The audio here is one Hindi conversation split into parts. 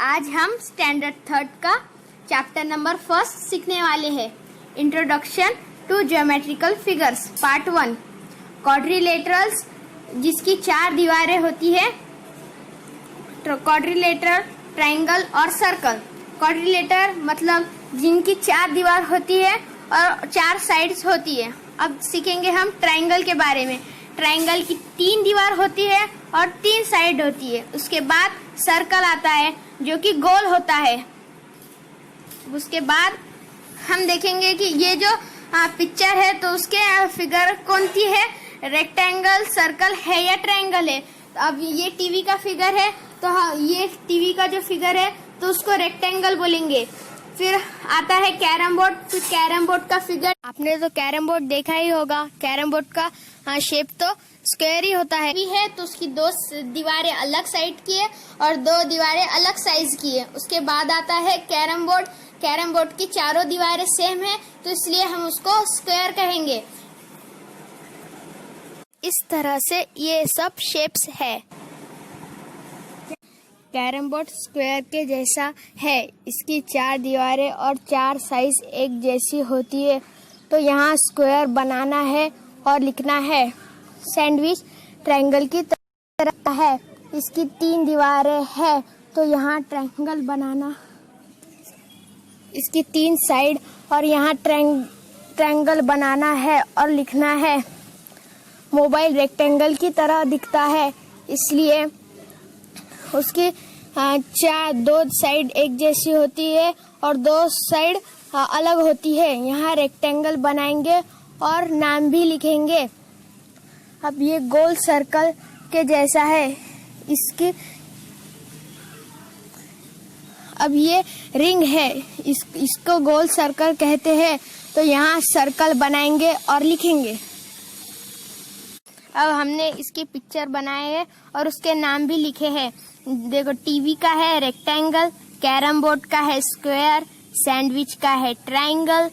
आज हम स्टैंडर्ड 3 का चैप्टर नंबर 1 सीखने वाले हैं। Introduction to geometrical figures part 1। Quadrilaterals जिसकी 4 दीवारें होती है, क्वाड्रिलेटरल, ट्रायंगल और सर्कल। क्वाड्रिलेटर मतलब जिनकी 4 दीवार होती है और 4 साइड्स होती है। अब सीखेंगे हम ट्रायंगल के बारे में। ट्रायंगल की 3 दीवार होती है और 3 साइड होती है। उसके बाद सर्कल आता है जो कि गोल होता है। उसके बाद हम देखेंगे कि ये जो पिक्चर है तो उसके फिगर कौन सी है, रेक्टेंगल, सर्कल है या ट्रायंगल है। तो अब ये टीवी का फिगर है तो ये टीवी का जो फिगर है तो उसको रेक्टेंगल बोलेंगे। फिर आता है कैरम बोर्ड। फिर कैरम बोर्ड का फिगर, आपने तो कैरम बोर्ड देखा ही होगा। कैरम बोर्ड का शेप तो स्क्वायर ही होता है तो उसकी 2 दीवारें अलग साइड की है और 2 दीवारें अलग साइज की है। उसके बाद आता है कैरम बोर्ड। कैरम बोर्ड की 4 दीवारें सेम है तो इसलिए हम उसको स्क्वायर कहेंगे। इस तरह से ये सब शेप्स है। कैरम बोर्ड स्क्वायर के जैसा है, इसकी 4 दीवारें और 4 साइज एक जैसी होती है। तो यहाँ स्क्वायर बनाना है और लिखना है। सैंडविच ट्रायंगल की तरह है, इसकी 3 दीवारें है तो यहाँ ट्रायंगल बनाना, इसकी 3 साइड और यहाँ ट्रायंगल बनाना है और लिखना है। मोबाइल रेक्टेंगल की तरह दिखता है इसलिए उसकी 2 साइड एक जैसी होती है और 2 साइड अलग होती है। यहाँ रेक्टेंगल बनाएंगे और नाम भी लिखेंगे। अब ये गोल सर्कल के जैसा है, अब ये रिंग है, इसको गोल सर्कल कहते हैं। तो यहाँ सर्कल बनाएंगे और लिखेंगे। अब हमने इसकी पिक्चर बनाए हैं और उसके नाम भी लिखे हैं। देखो, टीवी का है रेक्टेंगल, कैरम बोर्ड का है स्क्वायर, सैंडविच का है ट्रायंगल,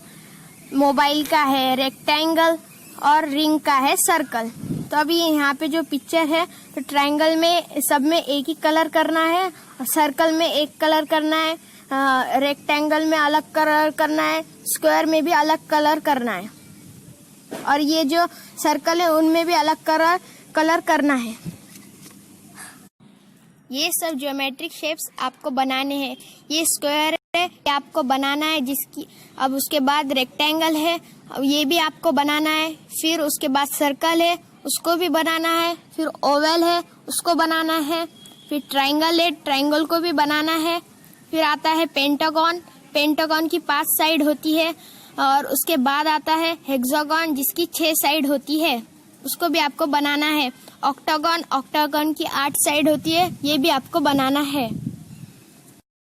मोबाइल का है रेक्टेंगल और रिंग का है सर्कल। तो अभी यहाँ पे जो पिक्चर है तो ट्रायंगल में सब में एक ही कलर करना है, सर्कल में एक कलर करना है, रेक्टेंगल में अलग कलर करना है, स्क्वायर में भी अलग कलर करना है और ये जो सर्कल है उनमें भी अलग कलर करना है। ये सब ज्योमेट्रिक शेप्स आपको बनाने हैं। ये स्क्वायर है, ये आपको बनाना है जिसकी, अब उसके बाद रेक्टेंगल है, अब ये भी आपको बनाना है। फिर उसके बाद सर्कल है, उसको भी बनाना है। फिर ओवल है, उसको बनाना है। फिर ट्रायंगल है, ट्रायंगल को भी बनाना है। फिर आता है पेंटागन, पेंटागन की 5 साइड होती है। और उसके बाद आता है हेक्सागन जिसकी 6 साइड होती है, उसको भी आपको बनाना है। ऑक्टागन, ऑक्टागन की 8 साइड होती है, ये भी आपको बनाना है।